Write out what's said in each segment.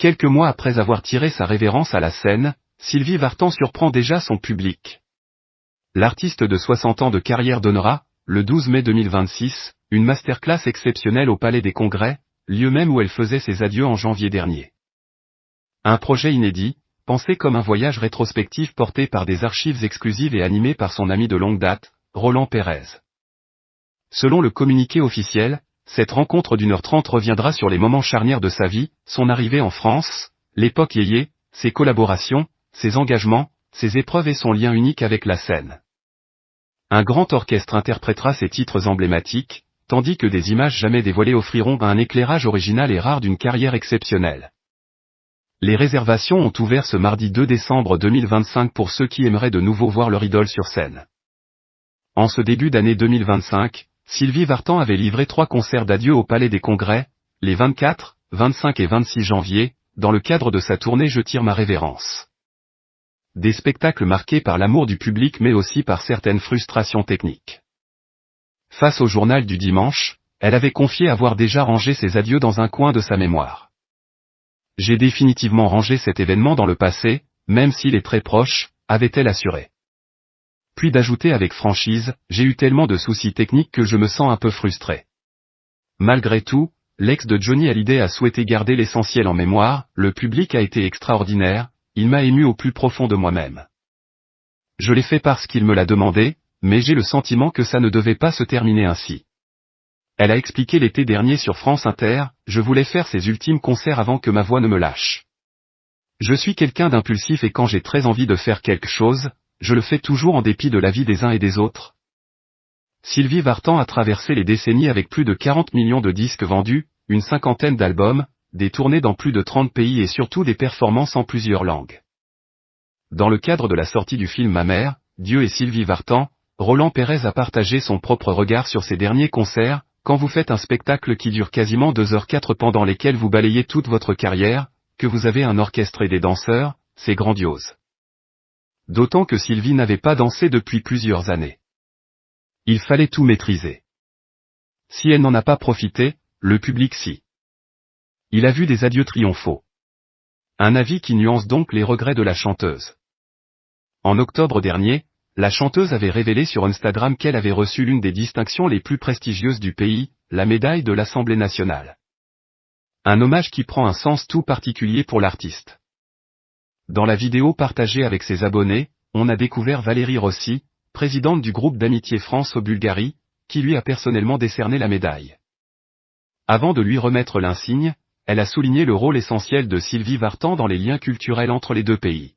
Quelques mois après avoir tiré sa révérence à la scène, Sylvie Vartan surprend déjà son public. L'artiste de 60 ans de carrière donnera, le 12 mai 2026, une masterclass exceptionnelle au Palais des Congrès, lieu même où elle faisait ses adieux en janvier dernier. Un projet inédit, pensé comme un voyage rétrospectif porté par des archives exclusives et animé par son ami de longue date, Roland Pérez. Selon le communiqué officiel, cette rencontre d'1h30 reviendra sur les moments charnières de sa vie, son arrivée en France, l'époque yéyé, ses collaborations, ses engagements, ses épreuves et son lien unique avec la scène. Un grand orchestre interprétera ses titres emblématiques, tandis que des images jamais dévoilées offriront un éclairage original et rare d'une carrière exceptionnelle. Les réservations ont ouvert ce mardi 2 décembre 2025 pour ceux qui aimeraient de nouveau voir leur idole sur scène. En ce début d'année 2025, Sylvie Vartan avait livré 3 concerts d'adieu au Palais des Congrès, les 24, 25 et 26 janvier, dans le cadre de sa tournée Je tire ma révérence. Des spectacles marqués par l'amour du public mais aussi par certaines frustrations techniques. Face au journal du dimanche, elle avait confié avoir déjà rangé ses adieux dans un coin de sa mémoire. J'ai définitivement rangé cet événement dans le passé, même s'il est très proche, avait-elle assuré. Puis d'ajouter avec franchise, j'ai eu tellement de soucis techniques que je me sens un peu frustré. Malgré tout, l'ex de Johnny Hallyday a souhaité garder l'essentiel en mémoire, le public a été extraordinaire, il m'a ému au plus profond de moi-même. Je l'ai fait parce qu'il me l'a demandé, mais j'ai le sentiment que ça ne devait pas se terminer ainsi. Elle a expliqué l'été dernier sur France Inter, je voulais faire ces ultimes concerts avant que ma voix ne me lâche. Je suis quelqu'un d'impulsif et quand j'ai très envie de faire quelque chose, je le fais toujours en dépit de l'avis des uns et des autres. Sylvie Vartan a traversé les décennies avec plus de 40 millions de disques vendus, une 50aine d'albums, des tournées dans plus de 30 pays et surtout des performances en plusieurs langues. Dans le cadre de la sortie du film Ma mère, Dieu et Sylvie Vartan, Roland Pérez a partagé son propre regard sur ses derniers concerts. Quand vous faites un spectacle qui dure quasiment 2h04 pendant lesquels vous balayez toute votre carrière, que vous avez un orchestre et des danseurs, c'est grandiose. D'autant que Sylvie n'avait pas dansé depuis plusieurs années. Il fallait tout maîtriser. Si elle n'en a pas profité, le public si. Il a vu des adieux triomphaux. Un avis qui nuance donc les regrets de la chanteuse. En octobre dernier, la chanteuse avait révélé sur Instagram qu'elle avait reçu l'une des distinctions les plus prestigieuses du pays, la médaille de l'Assemblée nationale. Un hommage qui prend un sens tout particulier pour l'artiste. Dans la vidéo partagée avec ses abonnés, on a découvert Valérie Rossi, présidente du groupe d'amitié France-Bulgarie, qui lui a personnellement décerné la médaille. Avant de lui remettre l'insigne, elle a souligné le rôle essentiel de Sylvie Vartan dans les liens culturels entre les deux pays.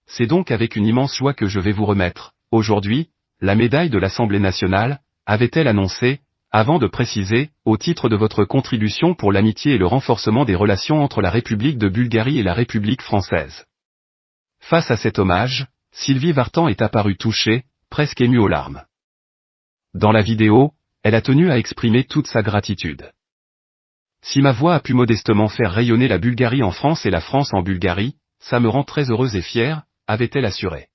C'est donc avec une immense joie que je vais vous remettre, aujourd'hui, la médaille de l'Assemblée nationale, avait-elle annoncé, avant de préciser, au titre de votre contribution pour l'amitié et le renforcement des relations entre la République de Bulgarie et la République française. Face à cet hommage, Sylvie Vartan est apparue touchée, presque émue aux larmes. Dans la vidéo, elle a tenu à exprimer toute sa gratitude. Si ma voix a pu modestement faire rayonner la Bulgarie en France et la France en Bulgarie, ça me rend très heureuse et fière, avait-elle assuré.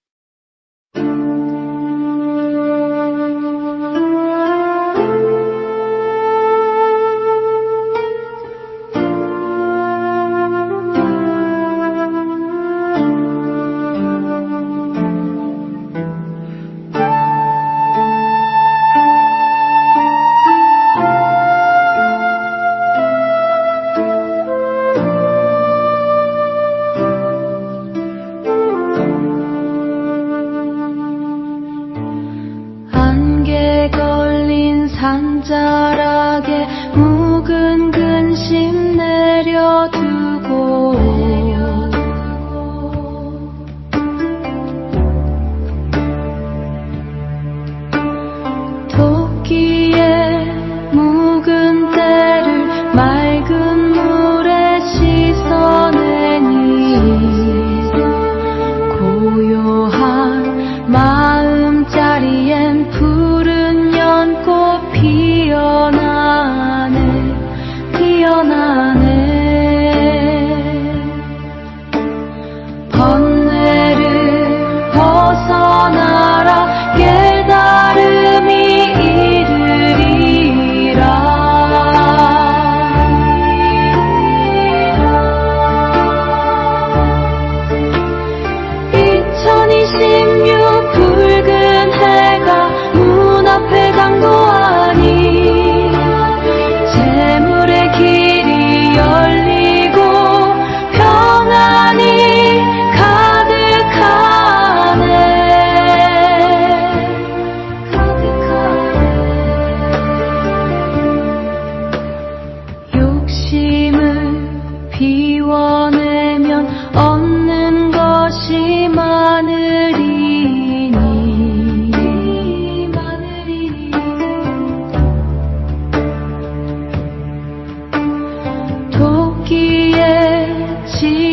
비워내면 얻는 것이 많으리니 토끼의 지